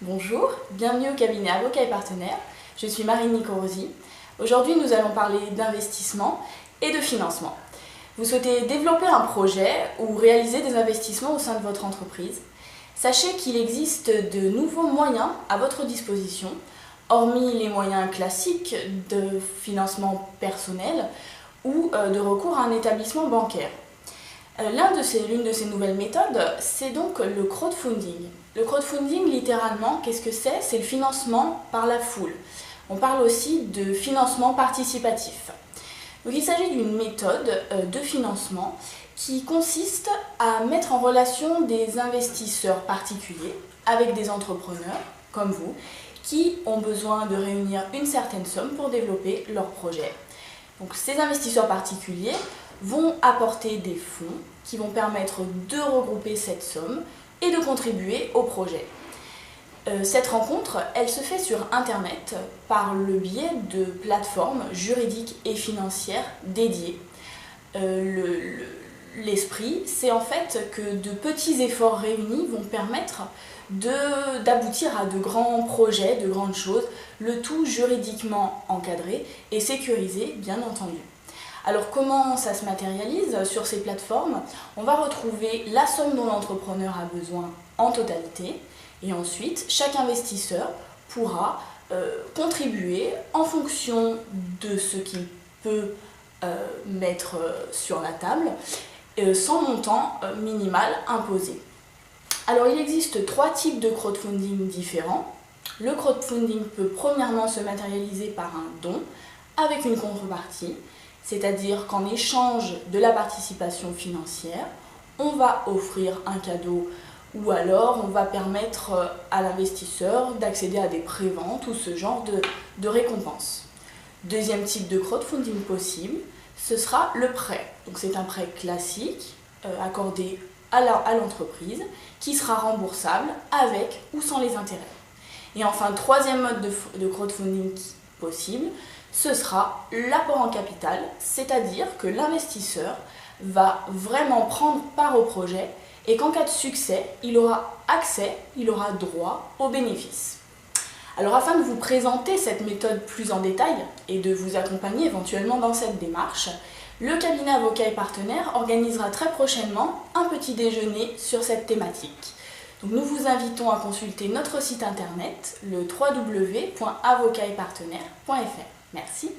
Bonjour, bienvenue au cabinet Avocats et Partenaires. Je suis Marine Nicorosi. Aujourd'hui, nous allons parler d'investissement et de financement. Vous souhaitez développer un projet ou réaliser des investissements au sein de votre entreprise? Sachez qu'il existe de nouveaux moyens à votre disposition, hormis les moyens classiques de financement personnel ou de recours à un établissement bancaire. L'une de ces nouvelles méthodes, c'est donc le crowdfunding. Le crowdfunding, littéralement, qu'est-ce que c'est? C'est le financement par la foule. On parle aussi de financement participatif. Donc, il s'agit d'une méthode de financement qui consiste à mettre en relation des investisseurs particuliers avec des entrepreneurs, comme vous, qui ont besoin de réunir une certaine somme pour développer leur projet. Donc, ces investisseurs particuliers vont apporter des fonds qui vont permettre de regrouper cette somme et de contribuer au projet. Cette rencontre, elle se fait sur Internet par le biais de plateformes juridiques et financières dédiées. L'esprit, c'est en fait que de petits efforts réunis vont permettre d'aboutir à de grands projets, de grandes choses, le tout juridiquement encadré et sécurisé, bien entendu. Alors comment ça se matérialise sur ces plateformes? On va retrouver la somme dont l'entrepreneur a besoin en totalité et ensuite chaque investisseur pourra contribuer en fonction de ce qu'il peut mettre sur la table sans montant minimal imposé. Alors il existe 3 types de crowdfunding différents. Le crowdfunding peut premièrement se matérialiser par un don avec une contrepartie. C'est-à-dire qu'en échange de la participation financière, on va offrir un cadeau ou alors on va permettre à l'investisseur d'accéder à des préventes ou ce genre de récompenses. Deuxième type de crowdfunding possible, ce sera le prêt. Donc c'est un prêt classique accordé à l'entreprise qui sera remboursable avec ou sans les intérêts. Et enfin, troisième mode de crowdfunding possible, ce sera l'apport en capital, c'est-à-dire que l'investisseur va vraiment prendre part au projet et qu'en cas de succès, il aura accès, il aura droit aux bénéfices. Alors afin de vous présenter cette méthode plus en détail et de vous accompagner éventuellement dans cette démarche, le cabinet Avocats et Partenaires organisera très prochainement un petit déjeuner sur cette thématique. Donc nous vous invitons à consulter notre site internet, le www.avocatsetpartenaires.fr. Merci.